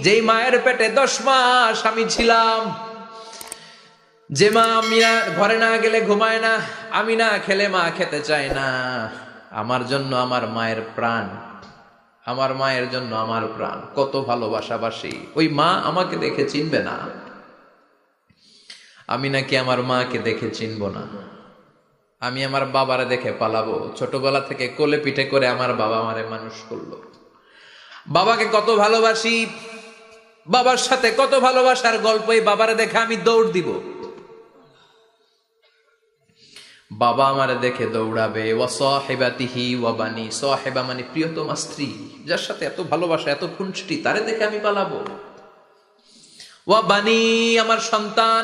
যেই মায়ের পেটে 10 মাস আমি ছিলাম, যে মা আমি ঘরে না গেলে ঘুমায় না, আমি না খেলে মা খেতে চায় না, আমার জন্য আমার মায়ের প্রাণ, আমার মায়ের জন্য আমার প্রাণ, কত ভালোবাসাবাসি। ওই মা আমাকে দেখে চিনবে না, আমি নাকি আমার মাকে দেখে চিনব না। আমি আমার বাবারে দেখে পালাবো। ছোটবেলা থেকে কোলে পিঠে করে আমার বাবা আমারে মানুষ করলো। বাবাকে কত ভালোবাসি, বাবার সাথে কত ভালোবাসার গল্প, এই বাবারে দেখে আমি দৌড় দিব। বাবা আমারে দেখে দৌড়াবে। ওয়া সাহিবাতিহি ওয়া বানি, সাহিবা মানে প্রিয়তমা স্ত্রী, যার সাথে এত ভালোবাসা, এত খুনসুটি, তারে দেখে আমি পালাবো। ওয়া বানি, আমার সন্তান,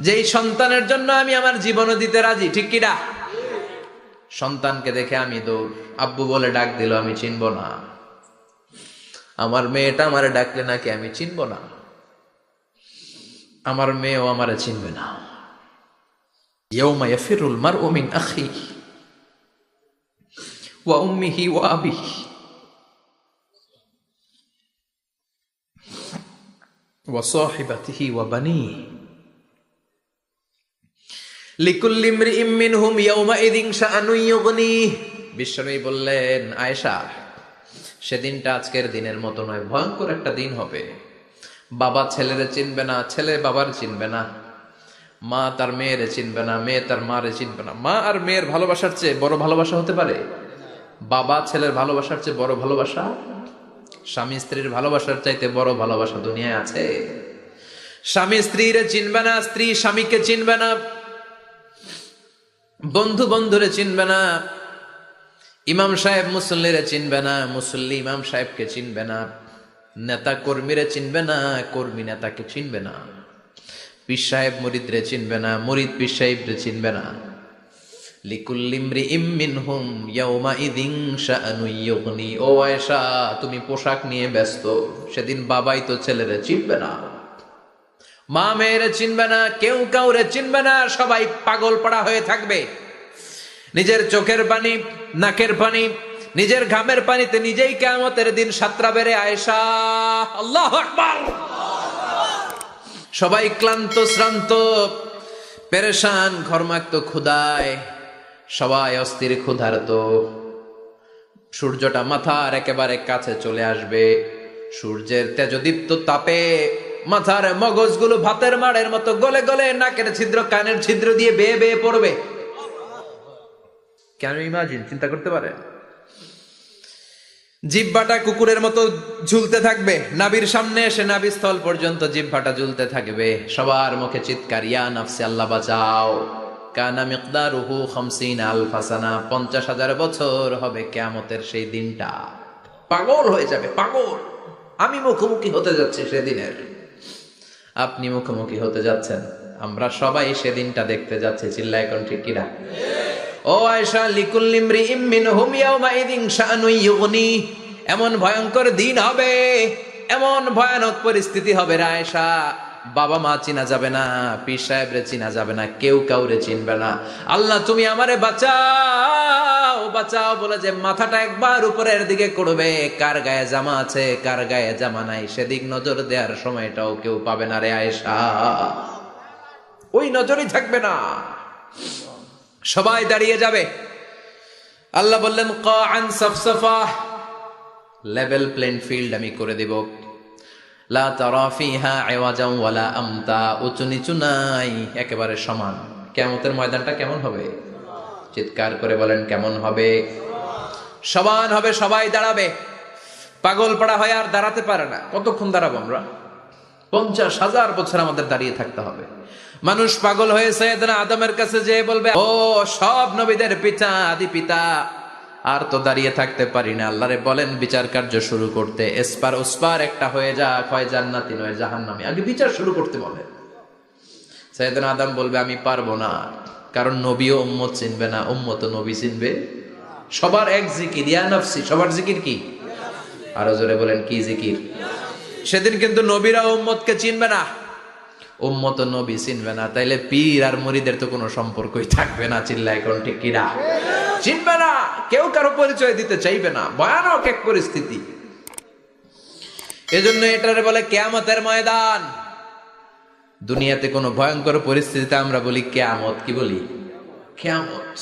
যেই সন্তানের জন্য আমি আমার জীবনও দিতে রাজি, ঠিক কিনা? সন্তানকে দেখে আমি দৌড়। আব্বু বলে ডাক দিল, আমি চিনব না। আমার মেয়েটা আমারে ডাকলে নাকি আমি চিনব না, আমার মেয়েও আমারে চিনবে না। ইয়াউমা ইয়াফিরুল মারউ মিন আখিহি ওয়া উম্মিহি ওয়া আবিহি ওয়া সাহিবাতিহি ওয়া বানিহি লিকুল্লি ইমরিইম মিনহুম ইয়াউমাইযিন শাআনুন ইউগনিহি। বিশ্বনবী বললেন, আয়েশা, সেদিনটা আজকের দিনের মতো নয়, ভয়ঙ্কর একটা দিন হবে। বাবা ছেলেরে চিনবে না, ছেলে বাবার চিনবে না, মা তার মেয়েরে চিনবে না, মেয়ে তার মারে চিনবে না। মা আর মেয়ের ভালোবাসার চেয়ে বড় ভালোবাসা হতে পারে? বাবা ছেলের ভালোবাসার চেয়ে বড় ভালোবাসা? স্বামী স্ত্রীর ভালোবাসার চাইতে বড় ভালোবাসা দুনিয়ায় আছে? স্বামী স্ত্রীরে চিনবে না, স্ত্রী স্বামীকে চিনবে না, বন্ধু বন্ধুরে চিনবে না, ইমাম সাহেব মুসল্লিরে চিনবে না, মুসল্লি ইমাম সাহেবকে চিনবে না, নেতা কর্মীরে চিনবে না, কর্মী নেতাকে চিনবে না, পীর সাহেব মুরিদরে চিনবে না, মুরিদ পীর সাহেবরে চিনবে না। লিকুল্লি ইমরিইম মিনহুম ইয়াউমাইযিন শাআনুন ইউগনি। ও আয়েশা, তুমি পোশাক নিয়ে ব্যস্ত, সেদিন বাবাই তো ছেলেরে চিনবে না, মা মেয়েরে চিনবে না, কেউ কাউরে চিনবে না, সবাই পাগল পাড়া হয়ে থাকবে। নিজের চোখের পানি, নাকের পানি, নিজের ঘামের পানিতে নিজেই কিয়ামতের দিন সাতরা বেড়ে আয়েশা। আল্লাহু আকবার। সবাই ক্লান্ত শ্রান্ত, পেরেশান, ঘর্মাক্ত ক্ষুধায়, সবাই অস্থির ক্ষুধার্ত। সূর্যটা মাথার একেবারে কাছে চলে আসবে, সূর্যের তেজদীপ্ত তাপে মাথার মগজগুলো ভাতের মাড়ের মতো গলে গলে নাকের ছিদ্র, কানের ছিদ্র দিয়ে বেয়ে বেয়ে পড়বে। কেন ইমাজিন, চিন্তা করতে পারে? জিহ্বাটা কুকুরের মতো ঝুলতে থাকবে, নাভির সামনে এসে নাভিস্থল পর্যন্ত জিহ্বাটা ঝুলতে থাকবে। সবার মুখে চিৎকার, ইয়া নাফসি, আল্লাহ বাঁচাও। কানা মিকদারুহু 50 আলফা সানা, 50,000 বছর হবে কিয়ামতের সেই দিনটা। পাগল হয়ে যাবে, পাগল। আমি মুখোমুখি হতে যাচ্ছি সেদিনের, আপনি মুখোমুখি হতে যাচ্ছেন, আমরা সবাই সেদিনটা দেখতে যাচ্ছি। চিল্লায় কোন ঠিক কিনা? ও আয়েশা, লিকুল্লি ইমরিইম মিনহুম ইয়াউমাইযিন শাআনুন ইউগনি। এমন ভয়ঙ্কর দিন হবে, এমন ভয়ানক পরিস্থিতি হবে রে আয়েশা, বাবা মা চিনা যাবে না, পীর সাহেবরে চিনা যাবে না, কেউ কাউরে চিনবে না। আল্লাহ তুমি আমারে বাঁচাও, বাঁচাও বলে যে মাথাটা একবার উপরের দিকে করবে, কার গায়ে জামা আছে কার গায়ে জামা নাই সেদিক নজর দেওয়ার সময়টাও কেউ পাবে না রে আয়েশা। ওই নজরই থাকবে না, সবাই দাঁড়িয়ে যাবে। আল্লাহ বললেন, কাআন সাফসাফা, লেভেল প্লেন ফিল্ড আমি করে দেব। লা তারা ফিহা আওয়াজান ওয়ালা আমতা, উঁচু নিচু নাই, একেবারে সমান। কিয়ামতের ময়দানটা কেমন হবে? চিৎকার করে বলেন, কেমন হবে? সমান হবে, সবাই দাঁড়াবে। পাগল পাড়া হয় আর দাঁড়াতে পারে না। কতক্ষণ দাঁড়াবো আমরা? 50,000 বছর আমাদের দাঁড়িয়ে থাকতে হবে। মানুষ পাগল হয়ে সাইয়েদনা আদমের কাছে যেয়ে বলবে, ও সব নবীদের পিতা, আদি পিতা, আর তো দাঁড়িয়ে থাকতে পারি না, আল্লাহরে বলেন বিচার কার্য শুরু করতে। এসপার ওসপার একটা হয়ে যাক, হয় জান্নাতি নয় জাহান্নামী, আগে বিচার শুরু করতে বলে। সাইয়েদনা আদম বলবে, আমি পারবো না, কারণ নবীও উম্মত চিনবে না, উম্মত নবী চিনবে। সবার এক জিকির, ইয়া নাফসি, সবার জিকির কি? আরো জোরে বলেন, কি জিকির? সেদিন কিন্তু নবীরা উম্মতকে চিনবে না, উম্মত নবী চিনবে না, তাইলে পীর আর মুরিদের তো কোনো সম্পর্কই থাকবে না। চিল্লায় কোন ঠিক কিনা? চিনবে না, কেউ কারো পরিচয় দিতে চাইবে না। ভয়ানক এক পরিস্থিতি। এজন্য এটারে বলে কিয়ামতের ময়দান। দুনিয়াতে কোনো ভয়ঙ্কর পরিস্থিতিতে আমরা বলি কিয়ামত, কি বলি? কিয়ামত।